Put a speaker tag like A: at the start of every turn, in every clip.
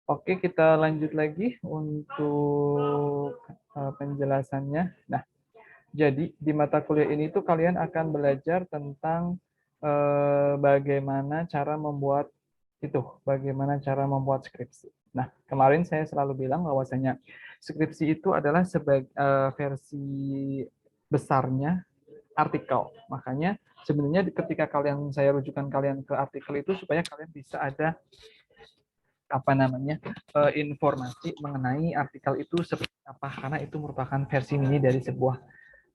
A: Oke, kita lanjut lagi untuk penjelasannya. Nah, jadi di mata kuliah ini tuh kalian akan belajar tentang bagaimana cara membuat bagaimana cara membuat skripsi. Nah, kemarin saya selalu bilang bahwasanya skripsi itu adalah sebagai versi besarnya artikel. Makanya sebenarnya ketika saya rujukan kalian ke artikel itu supaya kalian bisa ada informasi mengenai artikel itu seperti apa, karena itu merupakan versi mini dari sebuah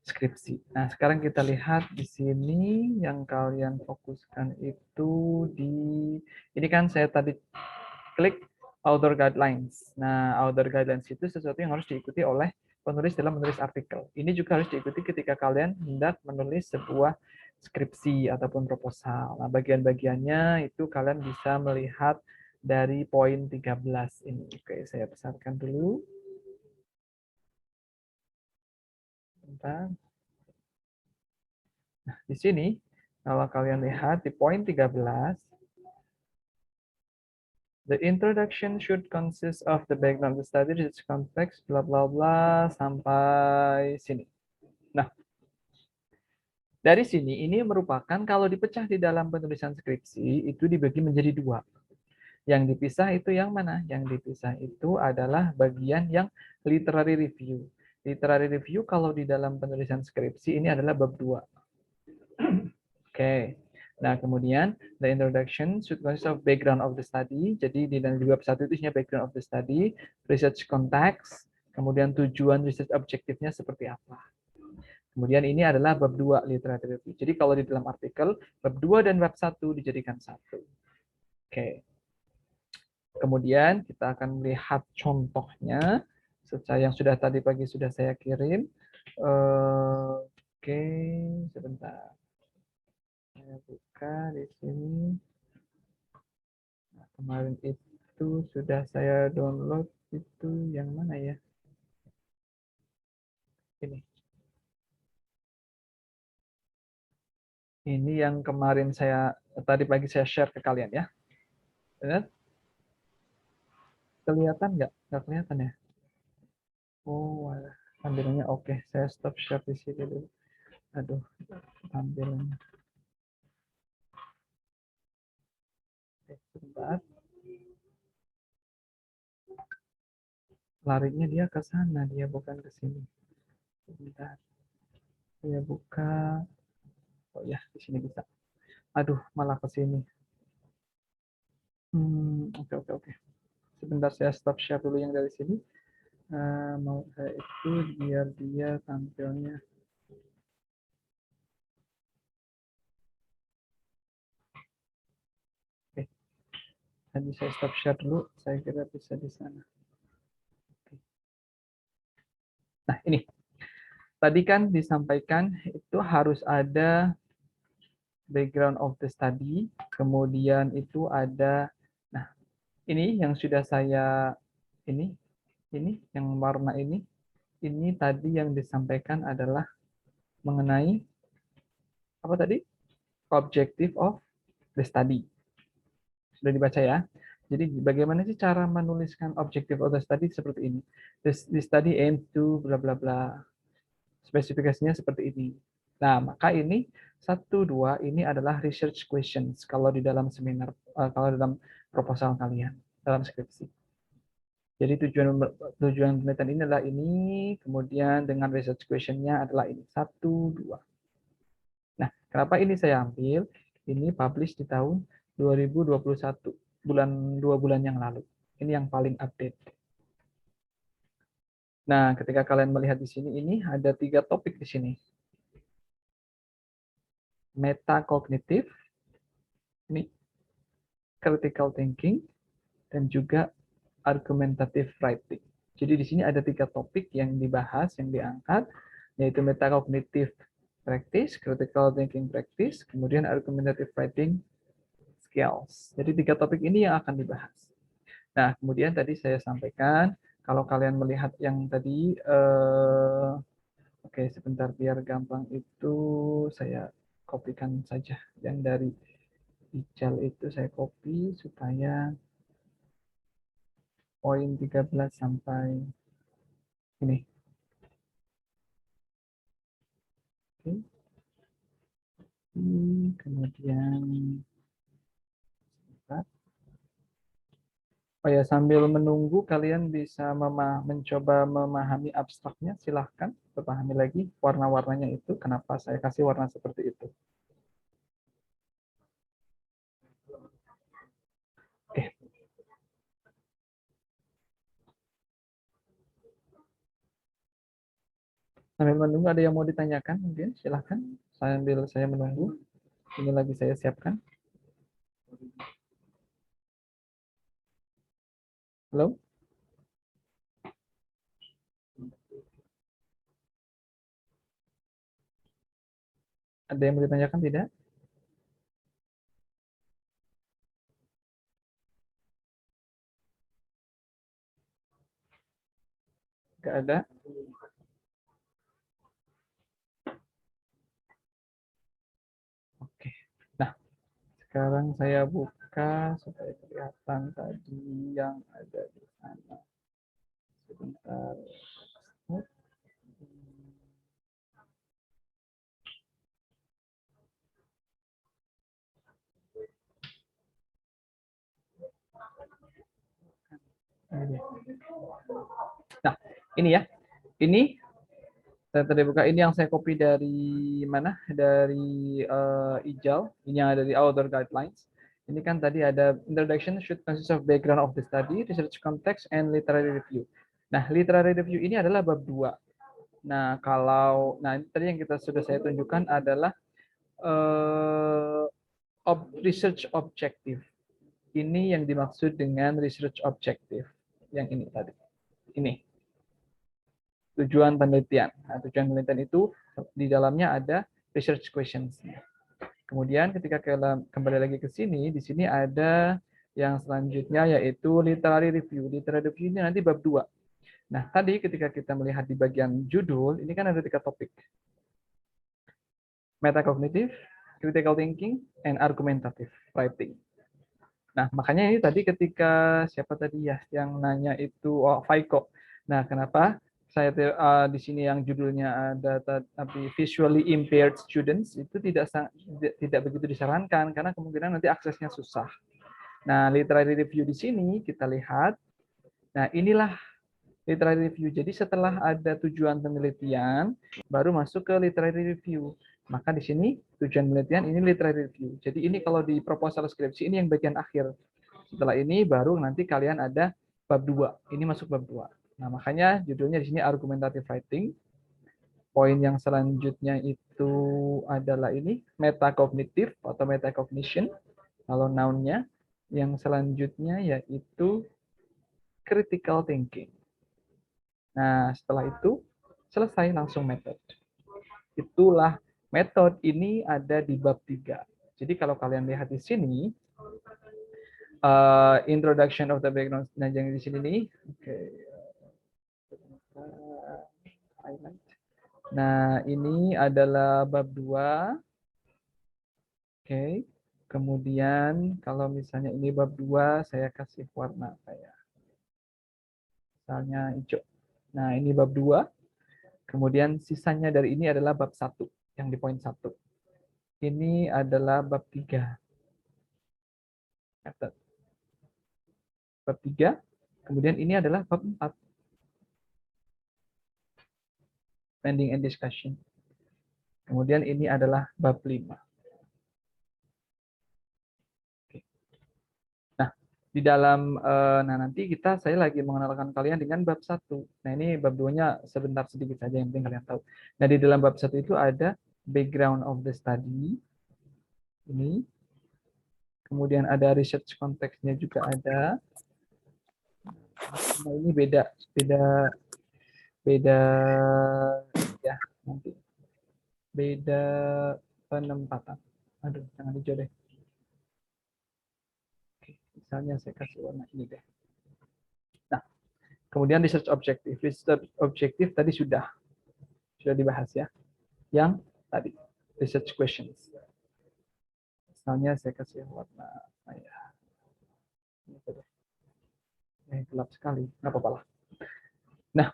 A: skripsi. Nah, sekarang kita lihat di sini yang kalian fokuskan itu ini kan saya tadi klik author guidelines. Nah, author guidelines itu sesuatu yang harus diikuti oleh penulis dalam menulis artikel. Ini juga harus diikuti ketika kalian hendak menulis sebuah skripsi ataupun proposal. Nah, bagian-bagiannya itu kalian bisa melihat dari poin 13 ini. Oke, saya besarkan dulu. Bentar. Nah, di sini kalau kalian lihat di poin 13, the introduction should consist of the background of the study, its context, bla bla bla, sampai sini. Nah, dari sini ini merupakan kalau dipecah di dalam penulisan skripsi itu dibagi menjadi dua. Yang dipisah itu yang mana? Yang dipisah itu adalah bagian yang literary review. Literary review kalau di dalam penulisan skripsi ini adalah bab 2. Oke. Nah, kemudian the introduction should consist of background of the study. Jadi di dalam bab 1 itu isinya background of the study, research context, kemudian tujuan research objektifnya seperti apa. Kemudian ini adalah bab 2 literature review. Jadi kalau di dalam artikel, bab 2 dan bab 1 dijadikan satu. Oke. Kemudian kita akan melihat contohnya yang sudah tadi pagi sudah saya kirim. Oke, sebentar. Saya buka di sini. Nah, kemarin itu sudah saya download itu yang mana ya? Ini. Ini yang kemarin tadi pagi saya share ke kalian ya. Lihat? Kelihatan nggak? Nggak kelihatan ya? Oh, tampilannya oke. Saya stop share di sini dulu. Aduh, tampilannya. Sebentar. Larinya dia ke sana, dia bukan ke sini. Sebentar. Saya buka. Oh ya, di sini bisa. Aduh, malah ke sini. Oke, oke, oke. Sebentar saya stop share dulu yang dari sini. Mau saya itu biar dia tampilnya. Oke, tadi saya stop share dulu. Saya kira bisa di sana. Nah, ini. Tadi kan disampaikan itu harus ada background of the study, kemudian itu ada, nah ini yang sudah saya, ini yang warna ini tadi yang disampaikan adalah mengenai apa tadi? Objective of the study. Sudah dibaca ya? Jadi bagaimana sih cara menuliskan objective of the study seperti ini? The study aims to bla bla bla. Spesifikasinya seperti ini. Nah, maka ini 1, 2 ini adalah research questions kalau di dalam seminar, kalau dalam proposal kalian, dalam skripsi. Jadi tujuan penelitian ini adalah ini, kemudian dengan research question-nya adalah ini, 1, 2. Nah, kenapa ini saya ambil? Ini publish di tahun 2021, 2 bulan yang lalu. Ini yang paling update. Nah, ketika kalian melihat di sini, ini ada 3 topik di sini. Metakognitif, ini critical thinking, dan juga argumentative writing. Jadi di sini ada 3 topik yang dibahas, yang diangkat, yaitu metacognitive practice, critical thinking practice, kemudian argumentative writing skills. Jadi 3 topik ini yang akan dibahas. Nah, kemudian tadi saya sampaikan, kalau kalian melihat yang tadi, oke, sebentar biar gampang itu saya kopikan saja yang dari Ijal itu saya copy supaya poin 13 sampai ini. Oke. Kemudian oh ya, sambil menunggu kalian bisa mencoba memahami abstraknya, silahkan pahami lagi warna-warnanya itu, kenapa saya kasih warna seperti itu. Oke. Sambil menunggu ada yang mau ditanyakan mungkin, silahkan sambil saya menunggu. Ini lagi saya siapkan. Halo? Ada yang mau ditanyakan tidak? Nggak ada. Oke. Nah, sekarang saya buka supaya kelihatan tadi yang ada di sana. Sebentar. Nah, ini ya. Ini saya tadi buka, ini yang saya copy dari mana? Dari Ijal. Ini yang ada di Outdoor Guidelines. Ini kan tadi ada introduction should consist of background of the study, research context, and literary review. Nah, literary review ini adalah bab 2. Nah, tadi yang sudah saya tunjukkan adalah research objective. Ini yang dimaksud dengan research objective. Yang ini tadi. Ini. Tujuan penelitian. Nah, tujuan penelitian itu di dalamnya ada research questions. Kemudian ketika kembali lagi ke sini, di sini ada yang selanjutnya yaitu literary review. Literary review ini nanti bab 2. Nah, tadi ketika kita melihat di bagian judul, ini kan ada 3 topik. Metacognitive, critical thinking, and argumentative writing. Nah, makanya ini tadi ketika siapa tadi ya yang nanya itu Faiko. Nah, kenapa saya di sini yang judulnya ada tapi visually impaired students itu tidak begitu disarankan karena kemungkinan nanti aksesnya susah. Nah, literary review di sini kita lihat. Nah, inilah literary review. Jadi setelah ada tujuan penelitian, baru masuk ke literary review. Maka di sini tujuan penelitian ini literary review. Jadi ini kalau di proposal skripsi ini yang bagian akhir. Setelah ini baru nanti kalian ada bab 2. Ini masuk bab 2. Nah, makanya judulnya di sini argumentative writing. Poin yang selanjutnya itu adalah ini metacognitive atau metacognition kalau noun-nya. Yang selanjutnya yaitu critical thinking. Nah, setelah itu selesai langsung metode. Itulah metode ini ada di bab 3. Jadi kalau kalian lihat di sini, introduction of the background, nah yang di sini nih, oke. Nah, ini adalah bab 2. Oke. Kemudian kalau misalnya ini bab 2, saya kasih warna apa ya? Misalnya hijau. Nah, ini bab 2. Kemudian sisanya dari ini adalah bab 1, yang di poin 1. Ini adalah bab 3. Bab 3. Kemudian ini adalah bab 4. Pending and discussion. Kemudian ini adalah bab 5. Nah, di dalam nanti saya lagi mengenalkan kalian dengan bab 1. Nah, ini bab 2-nya sebentar sedikit saja yang penting kalian tahu. Nah, di dalam bab 1 itu ada background of the study. Ini. Kemudian ada research konteksnya juga ada. Nah, ini beda ya nanti. Beda penempatan. Aduh, jangan hijau deh. Oke, misalnya saya kasih warna ini deh. Nah, kemudian research objective. Research objective tadi sudah dibahas ya. Yang tadi research questions. Misalnya saya kasih warna ya, gelap sekali, nggak apa-apa lah. Nah,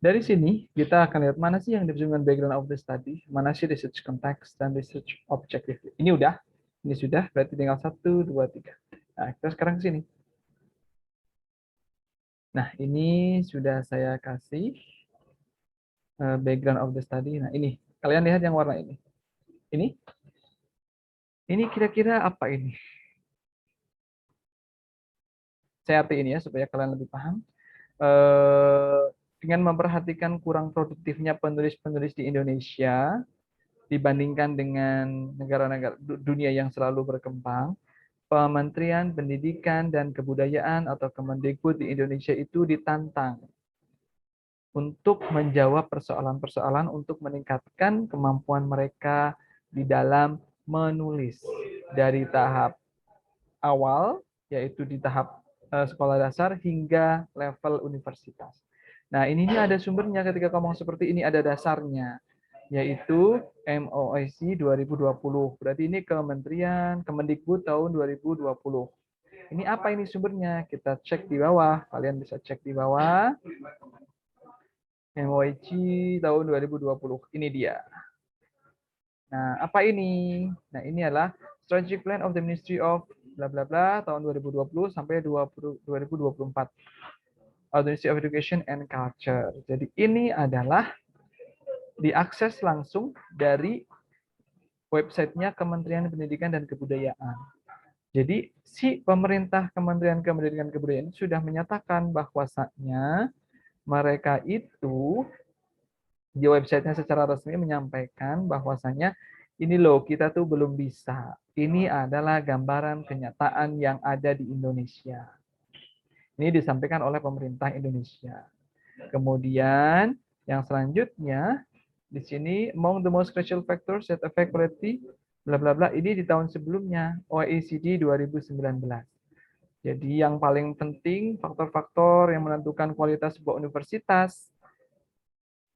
A: dari sini kita akan lihat mana sih yang disebut dengan background of the study, mana sih research context dan research objective. Ini udah, ini sudah, berarti tinggal 1, 2, 3. Nah, kita sekarang ke sini. Nah, ini sudah saya kasih background of the study. Nah, ini. Kalian lihat yang warna ini. Ini kira-kira apa ini? Saya arti ini ya, supaya kalian lebih paham. Dengan memperhatikan kurang produktifnya penulis-penulis di Indonesia, dibandingkan dengan negara-negara dunia yang selalu berkembang, Kementerian Pendidikan dan Kebudayaan atau Kemendikbud di Indonesia itu ditantang untuk menjawab persoalan-persoalan untuk meningkatkan kemampuan mereka di dalam menulis dari tahap awal, yaitu di tahap sekolah dasar hingga level universitas. Nah, ini ada sumbernya ketika ngomong seperti ini, ada dasarnya, yaitu MOIC 2020. Berarti ini Kementerian Kemendikbud tahun 2020. Ini apa ini sumbernya? Kita cek di bawah. Kalian bisa cek di bawah. MOIC tahun 2020. Ini dia. Nah, apa ini? Nah, ini adalah Strategic Plan of the Ministry of bla bla bla tahun 2020 sampai 2024. Ministry of Education and Culture. Jadi ini adalah diakses langsung dari websitenya Kementerian Pendidikan dan Kebudayaan. Jadi si pemerintah Kementerian Pendidikan dan Kebudayaan sudah menyatakan bahwasannya mereka itu di websitenya secara resmi menyampaikan bahwasannya ini loh kita tuh belum bisa. Ini adalah gambaran kenyataan yang ada di Indonesia. Ini disampaikan oleh pemerintah Indonesia. Kemudian yang selanjutnya di sini among the most crucial factors that affect quality bla bla bla ini di tahun sebelumnya OECD 2019. Jadi yang paling penting faktor-faktor yang menentukan kualitas sebuah universitas.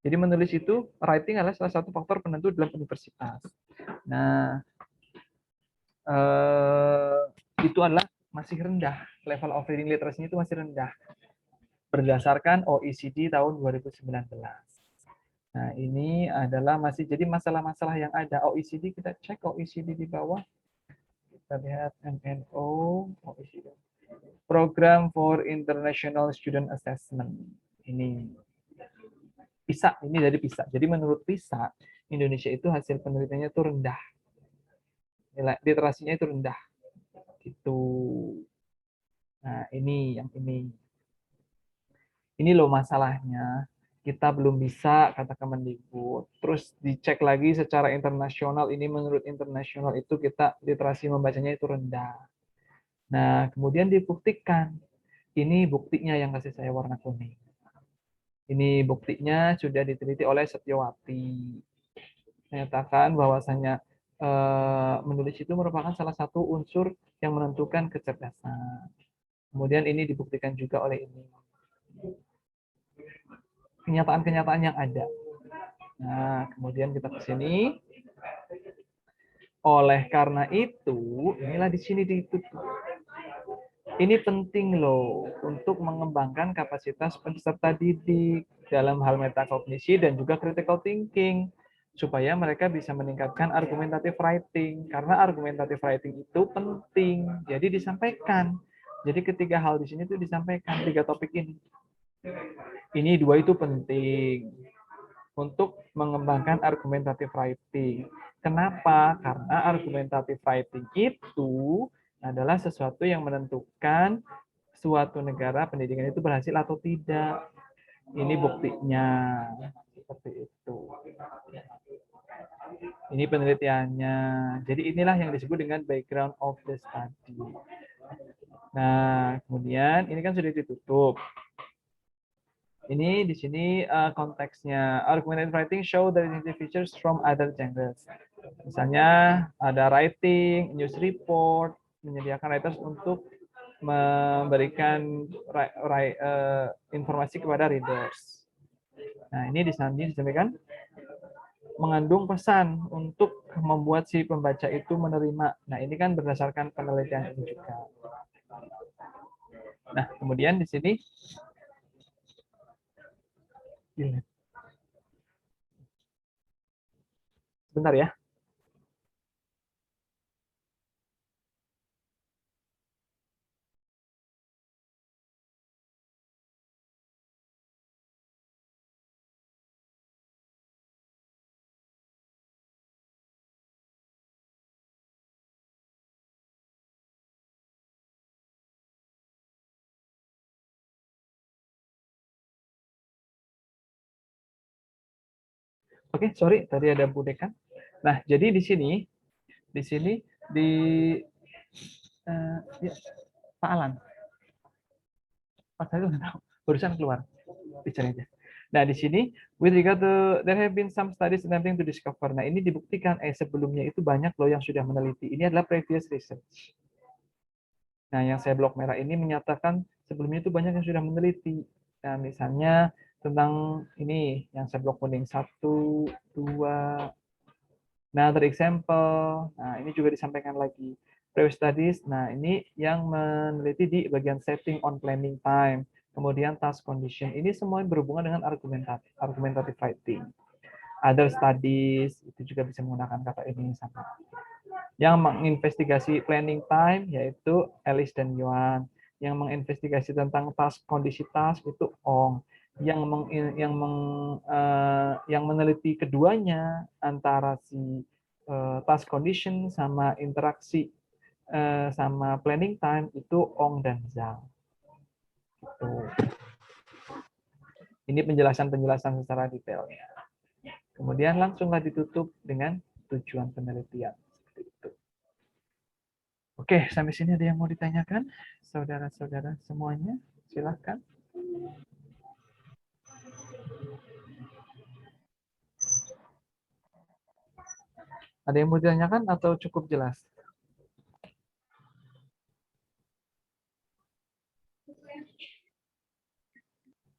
A: Jadi menulis itu writing adalah salah satu faktor penentu dalam universitas. Nah, itu adalah masih rendah, level of reading literacy itu masih rendah berdasarkan OECD tahun 2019. Nah, ini adalah masih jadi masalah-masalah yang ada. OECD, kita cek OECD di bawah. Kita lihat MNO, OECD. Program for International Student Assessment. Ini PISA, ini dari PISA. Jadi menurut PISA, Indonesia itu hasil penelitiannya itu rendah. Nilai literasinya itu rendah. Gitu. Nah, ini yang ini. Ini loh masalahnya. Kita belum bisa, kata Kemendikbud. Terus dicek lagi secara internasional, ini menurut internasional itu kita literasi membacanya itu rendah. Nah, kemudian dibuktikan. Ini buktinya yang kasih saya warna kuning. Ini buktinya sudah diteliti oleh Setiawati. Menyatakan bahwasannya menulis itu merupakan salah satu unsur yang menentukan kecerdasan. Kemudian ini dibuktikan juga oleh ini. Kenyataan-kenyataan yang ada. Nah, kemudian kita ke sini. Oleh karena itu, inilah di sini ditutup. Ini penting loh untuk mengembangkan kapasitas peserta didik dalam hal metakognisi dan juga critical thinking supaya mereka bisa meningkatkan argumentative writing karena argumentative writing itu penting. Jadi disampaikan. Jadi ketiga hal di sini itu disampaikan, 3 topik ini. Ini 2 itu penting untuk mengembangkan argumentative writing. Kenapa? Karena argumentative writing itu adalah sesuatu yang menentukan suatu negara pendidikan itu berhasil atau tidak. Ini buktinya. Seperti itu. Ini penelitiannya. Jadi inilah yang disebut dengan background of the study. Nah, kemudian ini kan sudah ditutup. Ini di sini konteksnya. Argumentative writing show the identity features from other genres. Misalnya ada writing, news report, menyediakan writers untuk memberikan informasi kepada readers. Nah, ini di sini disampaikan mengandung pesan untuk membuat si pembaca itu menerima. Nah, ini kan berdasarkan penelitian ini juga. Nah, kemudian di sini sebentar ya. Oke, sorry, tadi ada budekan. Nah, jadi di sini di ya, Pak Alan, Pak saya udah tahu, barusan keluar, bicara aja. Nah, di sini, with regard to, there have been some studies attempting to discover. Nah, ini dibuktikan, sebelumnya itu banyak loh yang sudah meneliti. Ini adalah previous research. Nah, yang saya blok merah ini menyatakan sebelumnya itu banyak yang sudah meneliti. Nah, misalnya tentang ini, yang saya blok kuning, 1, 2, another example. Nah, ini juga disampaikan lagi. Previous studies, nah ini yang meneliti di bagian setting on planning time. Kemudian task condition. Ini semua berhubungan dengan argumentative writing. Other studies, itu juga bisa menggunakan kata ini sama. Yang menginvestigasi planning time, yaitu Alice dan Yuan. Yang menginvestigasi tentang task kondisi task, itu Ong. Yang meneliti keduanya antara si task condition sama interaksi sama planning time itu Ong dan Zhang. Gitu. Ini penjelasan-penjelasan secara detailnya. Kemudian langsunglah ditutup dengan tujuan penelitian. Seperti itu. Oke, sampai sini ada yang mau ditanyakan? Saudara-saudara semuanya, silahkan. Ada yang mau ditanyakan atau cukup jelas?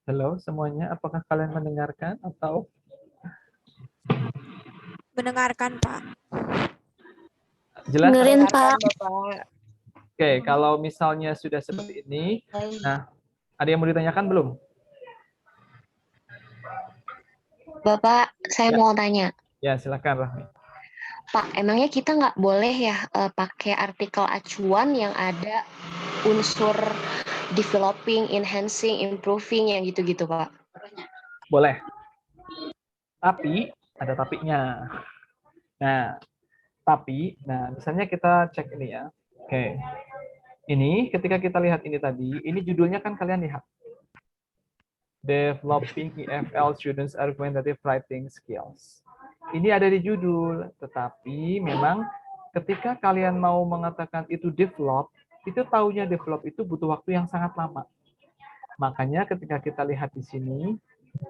A: Halo semuanya, apakah kalian mendengarkan atau?
B: Mendengarkan, Pak.
A: Jelas?
C: Dengerin, Pak.
A: Oke, kalau misalnya sudah seperti ini, nah, ada yang mau ditanyakan belum?
C: Bapak, saya
A: Ya.
C: mau tanya.
A: Ya, silakan Rahmi.
C: Pak, emangnya kita nggak boleh ya pakai artikel acuan yang ada unsur developing, enhancing, improving, yang gitu-gitu, Pak?
A: Boleh. Tapi, ada tapinya. Nah, misalnya kita cek ini ya. Oke. Ini, ketika kita lihat ini tadi, ini judulnya kan kalian lihat. Developing EFL Students Argumentative Writing Skills. Ini ada di judul, tetapi memang ketika kalian mau mengatakan itu develop, itu taunya develop itu butuh waktu yang sangat lama. Makanya ketika kita lihat di sini,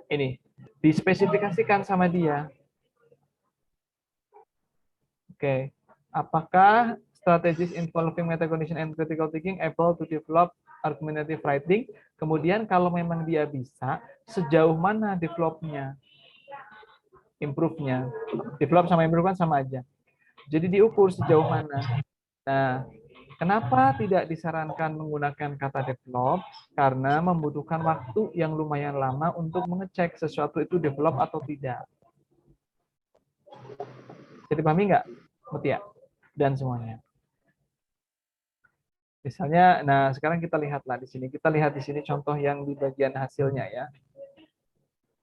A: ini dispesifikasikan sama dia. Oke, apakah strategies involving metacognition and critical thinking able to develop argumentative writing? Kemudian kalau memang dia bisa, sejauh mana develop-nya? Improve-nya. Develop sama improve kan sama aja. Jadi diukur sejauh mana. Nah, kenapa tidak disarankan menggunakan kata develop? Karena membutuhkan waktu yang lumayan lama untuk mengecek sesuatu itu develop atau tidak. Jadi pahami nggak, Mutia? Dan semuanya. Misalnya, nah sekarang kita lihatlah di sini. Kita lihat di sini contoh yang di bagian hasilnya ya.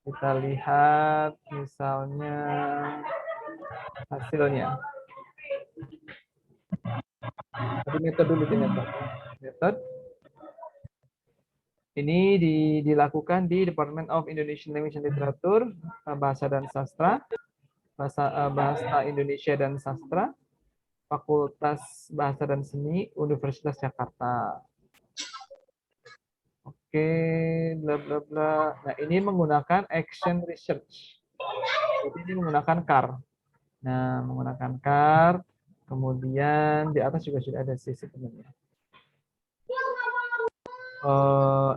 A: Kita lihat misalnya hasilnya. Tapi metode dulu di metode. Metode ini dilakukan di Department of Indonesian Language and Literature, Bahasa dan Sastra, Bahasa Indonesia dan Sastra, Fakultas Bahasa dan Seni, Universitas Jakarta. Oke, bla bla bla. Nah, ini menggunakan action research. Jadi ini menggunakan CAR. Nah, menggunakan CAR, kemudian di atas juga sudah ada sisi sebenarnya.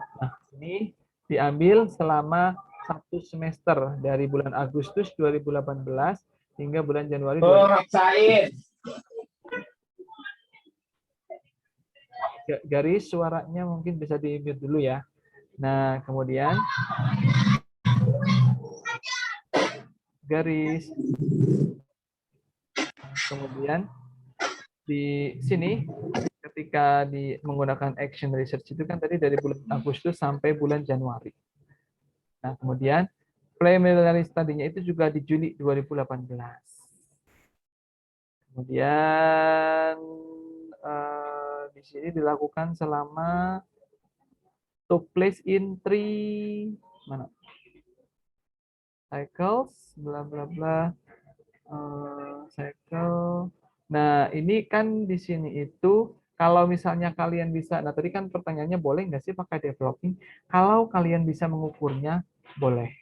A: Nah, ini diambil selama satu semester dari bulan Agustus 2018 hingga bulan Januari 2019. Garis suaranya mungkin bisa di-mute dulu ya. Nah, kemudian garis. Kemudian di sini ketika menggunakan action research itu kan tadi dari bulan Agustus sampai bulan Januari. Nah, kemudian preliminary study-nya itu juga di Juli 2018. Kemudian di sini dilakukan selama took place in 3 cycles, bla bla bla, cycle. Nah, ini kan di sini itu kalau misalnya kalian bisa, nah tadi kan pertanyaannya boleh nggak sih pakai developing? Kalau kalian bisa mengukurnya, boleh.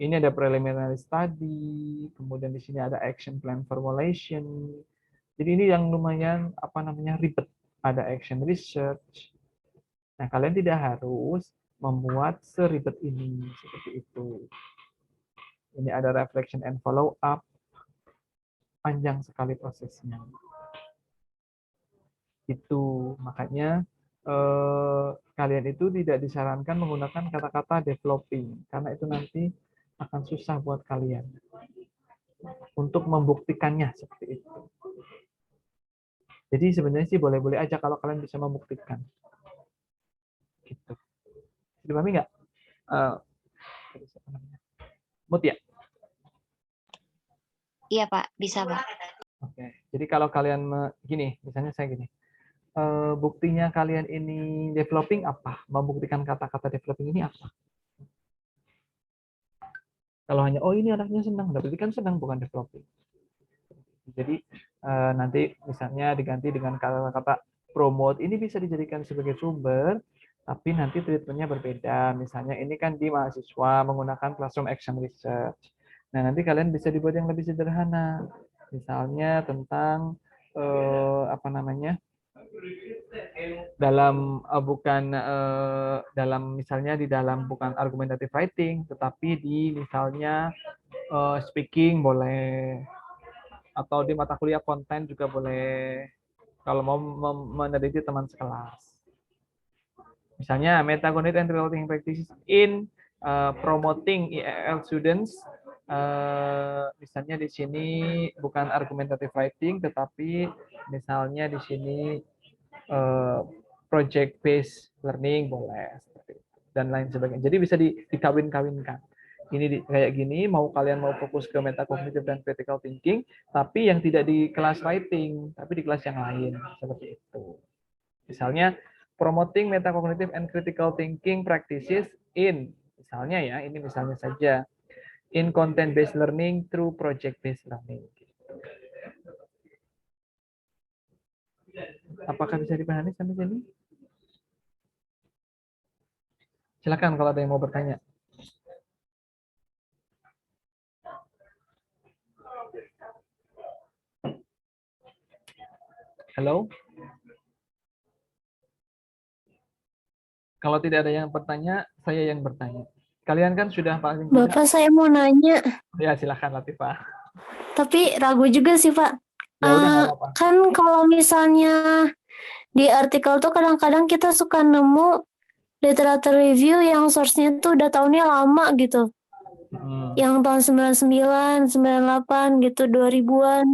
A: Ini ada preliminary study, kemudian di sini ada action plan formulation. Jadi ini yang lumayan ribet. Ada action research. Nah, kalian tidak harus membuat seribet ini seperti itu. Ini ada reflection and follow up. Panjang sekali prosesnya. Itu makanya kalian itu tidak disarankan menggunakan kata-kata developing karena itu nanti akan susah buat kalian untuk membuktikannya seperti itu. Jadi sebenarnya sih boleh-boleh aja kalau kalian bisa membuktikan. Gitu. Dipahami nggak? Mutia?
C: Iya Pak, bisa Pak.
A: Oke. Jadi kalau kalian gini, misalnya saya gini. Buktinya kalian ini developing apa? Membuktikan kata-kata developing ini apa? Kalau hanya oh ini anaknya senang, berarti kan senang bukan developing. Jadi nanti misalnya diganti dengan kata-kata promote, ini bisa dijadikan sebagai sumber, tapi nanti treatmentnya berbeda. Misalnya ini kan di mahasiswa menggunakan classroom action research. Nah nanti kalian bisa dibuat yang lebih sederhana, misalnya tentang dalam dalam misalnya di dalam bukan argumentative writing, tetapi di misalnya speaking boleh, atau di mata kuliah konten juga boleh kalau mau meneliti teman sekelas. Misalnya metacognitive and critical thinking practices in promoting EL students. Misalnya di sini bukan argumentative writing, tetapi misalnya di sini project based learning boleh dan lain sebagainya. Jadi bisa dikawin-kawinkan. Ini kayak gini, kalian mau fokus ke metacognitive dan critical thinking, tapi yang tidak di kelas writing, tapi di kelas yang lain seperti itu. Misalnya promoting metacognitive and critical thinking practices in, misalnya ya, ini misalnya saja, in content based learning through project based learning. Apakah bisa dipahami sampai sini? Silakan kalau ada yang mau bertanya. Halo? Kalau tidak ada yang bertanya, saya yang bertanya. Kalian kan sudah paling tidak...
B: Bapak, saya mau nanya.
A: Ya, silakan Latifah.
B: Tapi ragu juga sih, Pak.
A: Ya udah, nggak apa-apa.
B: Kan kalau misalnya di artikel tuh kadang-kadang kita suka nemu literatur review yang source-nya tuh udah tahunnya lama gitu. Yang tahun 99, 98 gitu, 2000-an.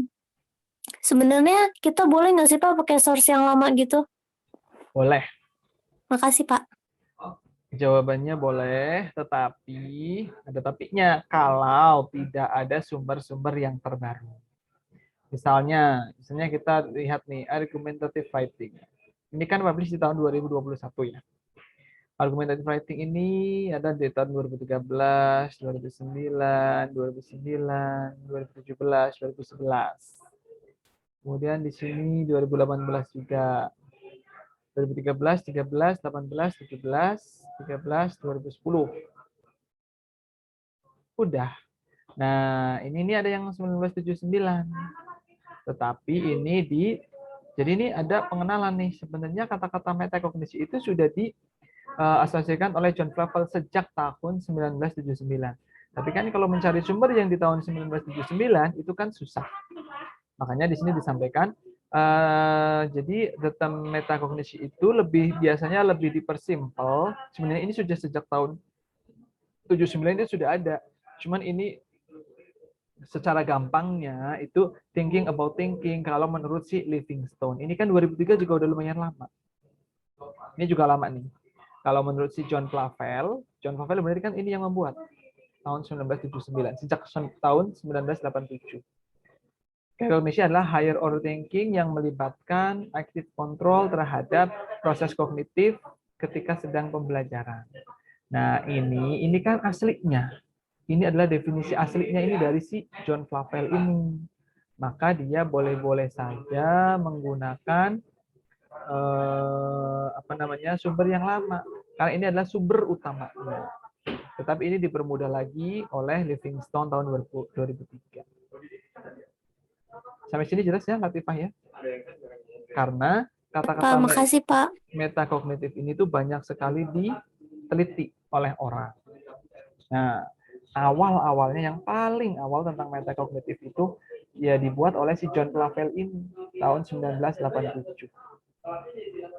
B: Sebenarnya kita boleh nggak sih Pak pakai source yang lama gitu?
A: Boleh.
B: Makasih Pak.
A: Jawabannya boleh, tetapi ada tapinya kalau tidak ada sumber-sumber yang terbaru. Misalnya kita lihat nih argumentative writing. Ini kan publish di tahun 2021 ya. Argumentative writing ini ada di tahun 2013, 2009, 2009, 2017, 2011. Kemudian di sini 2018 juga. 2013, 13, 18, 17, 13, 2010. Udah. Nah, ini ada yang 1979. Tetapi ini jadi ini ada pengenalan nih. Sebenarnya kata-kata metakognisi itu sudah asosiasikan oleh John Flavel sejak tahun 1979. Tapi kan kalau mencari sumber yang di tahun 1979 itu kan susah. Makanya di sini disampaikan, jadi the term metakognisi itu biasanya lebih dipersimpel. Sebenarnya ini sudah sejak tahun 79 itu sudah ada. Cuman ini secara gampangnya itu thinking about thinking kalau menurut si Livingstone. Ini kan 2003 juga udah lumayan lama. Ini juga lama nih. Kalau menurut si John Flavel berarti kan ini yang membuat tahun 1979, sejak tahun 1987. Kognisi adalah higher order thinking yang melibatkan active control terhadap proses kognitif ketika sedang pembelajaran. Nah, ini kan aslinya. Ini adalah definisi aslinya ini dari si John Flavel ini. Maka dia boleh-boleh saja menggunakan sumber yang lama karena ini adalah sumber utamanya. Tetapi ini dipermudah lagi oleh Livingstone tahun 2003. Sampai sini jelas ya, Latifah ya? Karena kata-kata
B: makasih Pak.
A: metakognitif ini tuh banyak sekali diteliti oleh orang. Nah, awal-awalnya yang paling awal tentang metakognitif itu ya dibuat oleh si John Flavel ini tahun 1987.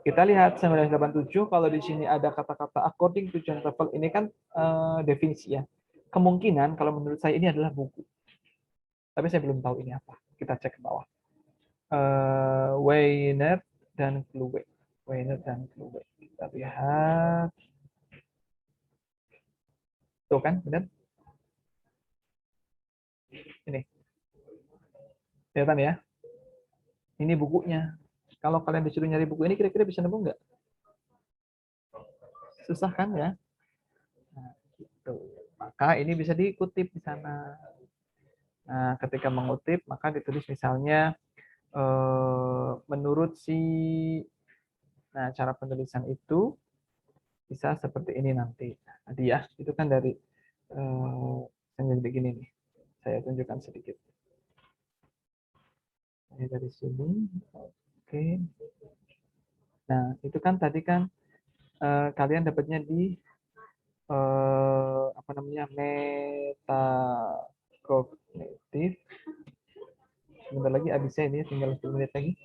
A: Kita lihat 1987 kalau di sini ada kata-kata according to John Flavel ini kan definisi ya. Kemungkinan kalau menurut saya ini adalah buku. Tapi saya belum tahu ini apa. Kita cek ke bawah. Weiner dan Kluwe. Kita lihat. Tuh kan, benar? Ini. Kelihatan ya? Ini bukunya. Kalau kalian disuruh nyari buku ini, kira-kira bisa nemu nggak? Susah kan ya? Nah, gitu. Maka ini bisa dikutip di sana. Nah, ketika mengutip, maka ditulis misalnya, menurut nah cara penulisan itu bisa seperti ini nanti. Tadi ya, itu kan dari, jadi begini nih. Saya tunjukkan sedikit. Ini dari sini. Oke. Nah, itu kan tadi kan kalian dapatnya di metakognitif. Sebentar lagi habisnya ini, tinggal 10 menit lagi.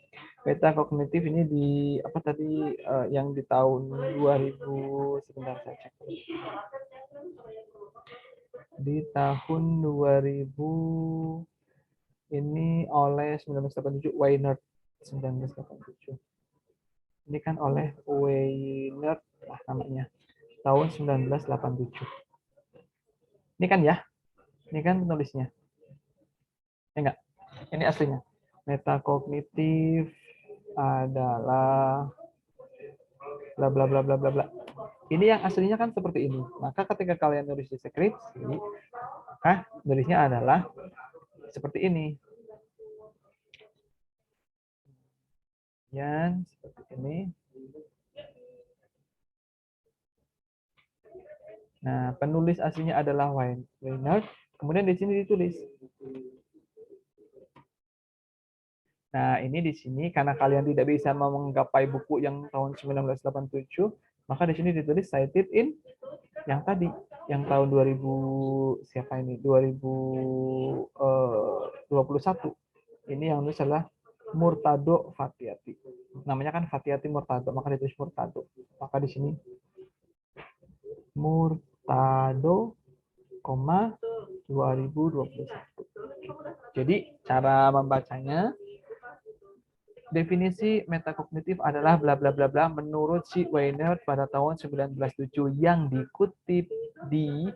A: Metakognitif ini di apa tadi yang di tahun 2000, sebentar saya cek. Di tahun 2000 ini oleh 1987 Weiner 1987. Ini kan oleh Weiner lah namanya. Tahun 1987. Ini kan ya? Ini kan penulisnya. Ya enggak? Ini aslinya. Metakognitif adalah bla bla bla bla bla bla. Ini yang aslinya kan seperti ini. Maka ketika kalian nulis di skripsi, maka nulisnya adalah seperti ini. Yang seperti ini. Nah, penulis aslinya adalah Weiner. Kemudian di sini ditulis. Nah, ini di sini karena kalian tidak bisa menggapai buku yang tahun 1987, maka di sini ditulis cited in yang tadi, yang tahun 2000 siapa ini? 2021. Ini yang nulis adalah Murtado Fathiati. Namanya kan Fathiati Murtado, maka ditulis Murtado. Maka di sini Murtado, 2021. Jadi cara membacanya, definisi metakognitif adalah bla bla bla bla menurut si Weiner pada tahun 1907 yang dikutip di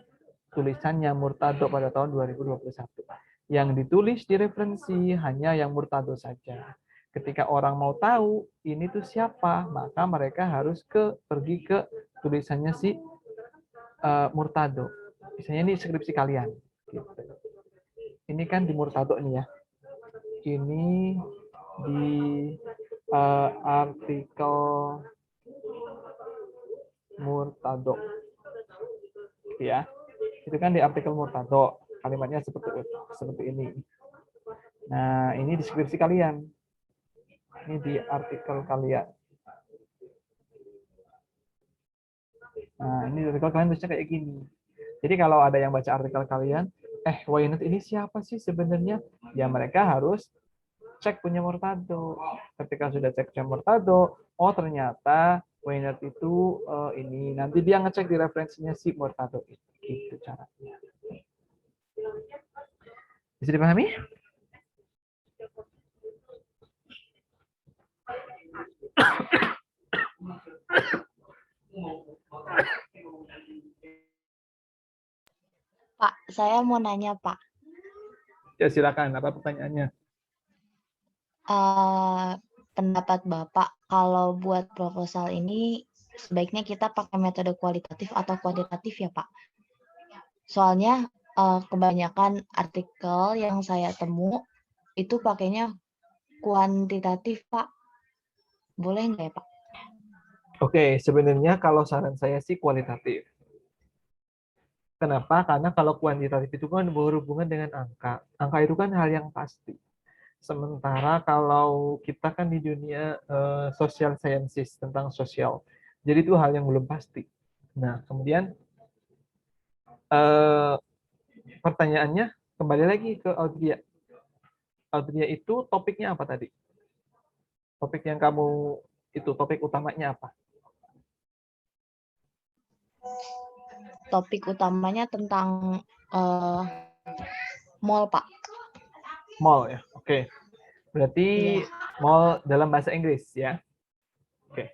A: tulisannya Murtado pada tahun 2021. Yang ditulis di referensi hanya yang Murtado saja. Ketika orang mau tahu ini tuh siapa, maka mereka harus pergi ke tulisannya si Murtado. Misalnya ini skripsi kalian. Gitu. Ini kan di Murtado nih ya. Ini di artikel Murtado. Ya. Itu kan di artikel Murtado. Kalimatnya seperti ini. Nah, ini deskripsi kalian. Ini di artikel kalian. Nah, ini artikel kalian tulisnya kayak gini. Jadi kalau ada yang baca artikel kalian, why not ini siapa sih sebenarnya? Ya mereka harus cek punya Murtado. Ketika sudah cek punya Murtado, oh ternyata why not itu ini. Nanti dia ngecek di referensinya si Murtado itu. Gitu caranya. Bisa dipahami?
C: Pak, saya mau nanya, Pak.
A: Ya silakan, apa pertanyaannya?
C: Pendapat Bapak, kalau buat proposal ini sebaiknya kita pakai metode kualitatif atau kuantitatif ya, Pak? Soalnya kebanyakan artikel yang saya temu itu pakainya kuantitatif, Pak. Boleh nggak ya, Pak?
A: Oke, sebenarnya kalau saran saya sih kualitatif. Kenapa? Karena kalau kuantitatif itu kan berhubungan dengan angka. Angka itu kan hal yang pasti. Sementara kalau kita kan di dunia social sciences tentang sosial, jadi itu hal yang belum pasti. Nah, kemudian pertanyaannya kembali lagi ke Audria. Audria itu topiknya apa tadi? Topik yang kamu itu topik utamanya apa?
C: Topik utamanya tentang mall, Pak.
A: Mall ya. Oke. Berarti mall dalam bahasa Inggris ya. Oke.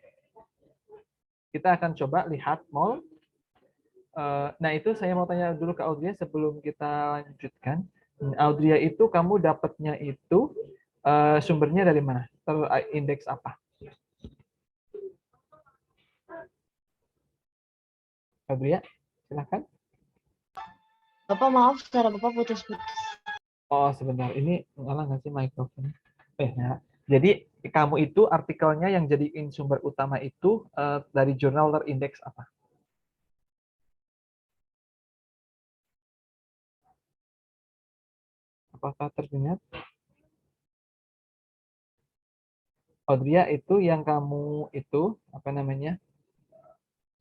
A: Kita akan coba lihat mall. Nah, itu saya mau tanya dulu ke Audria sebelum kita lanjutkan. Audria itu kamu dapatnya itu sumbernya dari mana? Terindeks apa? Audria, silahkan.
C: Bapak maaf, suara Bapak putus-putus.
A: Oh, sebentar. Ini nyala nggak sih mikrofon? Ya. Jadi, kamu itu artikelnya yang jadiin sumber utama itu dari jurnal terindeks apa? Apakah terdengar? Audria, itu yang kamu itu, apa namanya,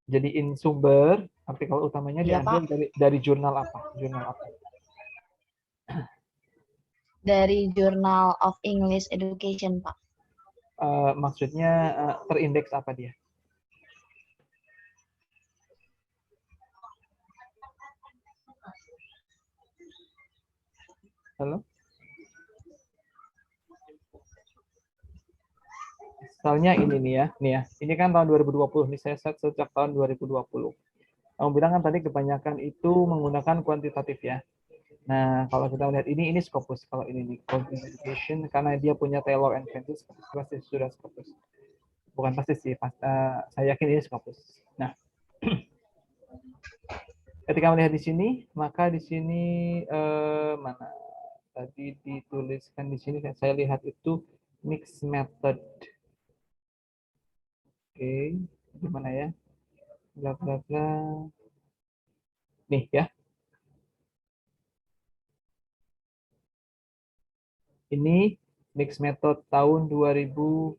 A: jadiin sumber artikel utamanya
C: Iya,
A: diambil
C: Pak.
A: dari jurnal apa? Jurnal apa?
C: Dari Journal of English Education, Pak.
A: Maksudnya terindeks apa dia? Halo? Misalnya ini nih ya. Ini kan tahun 2020, nih saya set sejak tahun 2020. Kamu bilang kan tadi kebanyakan itu menggunakan kuantitatif ya. Nah, kalau kita lihat ini Scopus. Kalau ini di Education, karena dia punya Taylor and Francis, pasti sudah Scopus. Bukan pasti sih, saya yakin ini Scopus. Nah, ketika melihat di sini, maka di sini mana tadi dituliskan di sini saya lihat itu mixed method. Oke, gimana ya? Bla bla bla. Nih ya. Ini mixed method tahun 2020.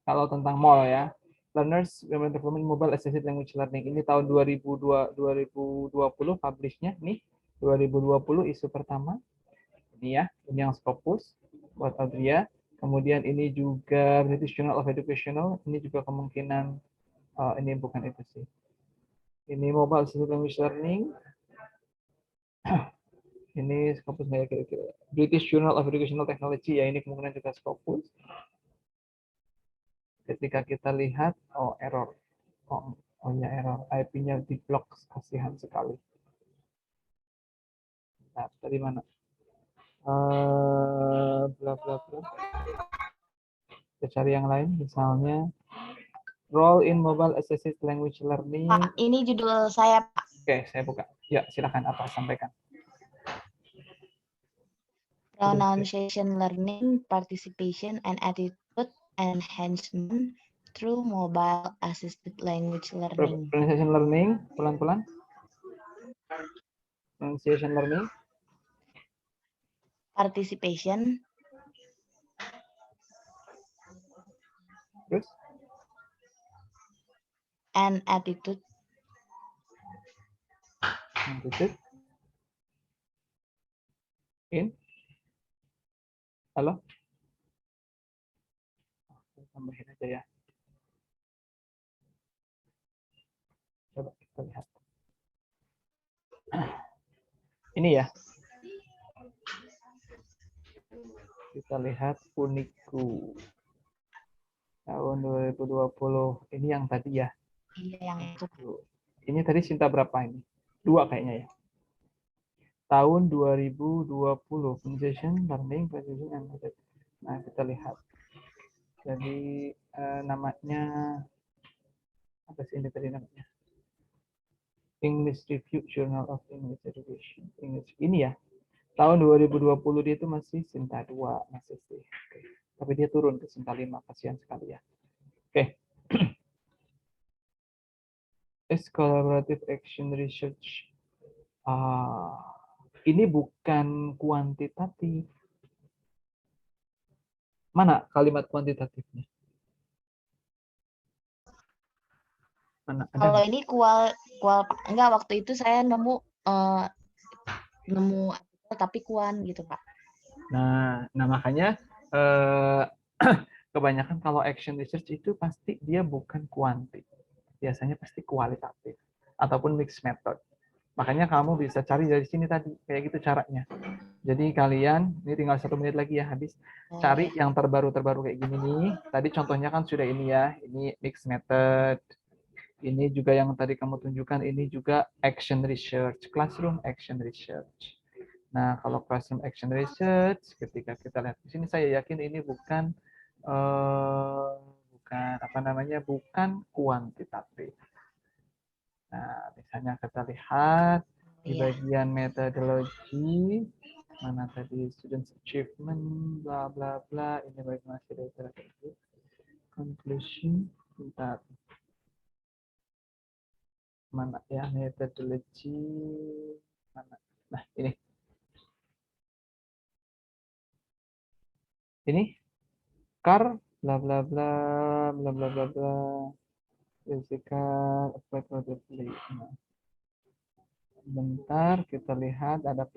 A: Kalau tentang mall ya. Learners Development Mobile Assisted Language Learning. Ini tahun 2020 publishnya nih. 2020 isu pertama. Ini ya, ini yang Scopus buat Audria. Kemudian ini juga British Journal of Educational. Ini juga kemungkinan ini bukan itu sih. Ini Mobile Assisted Language Learning. Ini Scopus nggak ya kira-kira. British Journal of Educational Technology ya, ini kemungkinan juga Scopus. Ketika kita lihat, error. Oh ya error. IP-nya di blok, kasihan sekali. Nah, tadi mana? Bla bla bla. Kita cari yang lain, misalnya Role in Mobile Assisted Language Learning.
C: Pak, ini judul saya, Pak.
A: Oke, saya buka. Ya, silakan apa sampaikan.
C: Pronunciation Learning, Participation, and Attitude Enhancement through Mobile Assisted Language Learning.
A: Pronunciation Learning, pelan-pelan. Pronunciation Learning.
C: Participation.
A: Terus?
C: and attitude.
A: Attitude. In. Halo. Tambahin aja ya. Coba kita lihat. Ini ya. Kita lihat Uniku. Tahun 2020. Ini yang tadi ya.
C: Iya, yang itu.
A: Ini tadi Sinta berapa ini? 2 kayaknya ya. Tahun 2020. Conversation, learning, presentation, and method. Nah, kita lihat. Jadi namanya apa sih ini tadi namanya? English Review Journal of English Education. English ini ya. Tahun 2020 dia itu masih Sinta 2 masih sih. Oke. Tapi dia turun ke Sinta 5, kasihan sekali ya. Oke. Is collaborative action research. Ini bukan kuantitatif. Mana kalimat kuantitatifnya? Mana ada?
C: Kalau ini kual enggak, waktu itu saya nemu artikel tapi kuan gitu, Pak.
A: Nah makanya kebanyakan kalau action research itu pasti dia bukan kuanti. Biasanya pasti kualitatif ataupun mixed method. Makanya kamu bisa cari dari sini tadi, kayak gitu caranya. Jadi kalian, ini tinggal 1 menit lagi ya habis, cari yang terbaru-terbaru kayak gini nih. Tadi contohnya kan sudah ini ya, ini mixed method. Ini juga yang tadi kamu tunjukkan, ini juga action research, classroom action research. Nah, kalau classroom action research, ketika kita lihat di sini, saya yakin ini bukan bukan kuantitatif. Nah, misalnya kita lihat di bagian metodologi, mana tadi students achievement, bla bla bla, ini bagaimana data conclusion, bentar. Mana ya metodologi, mana? Nah, ini car, bla bla bla, bla bla bla bla, physical, applied model. Nah, bentar kita lihat ada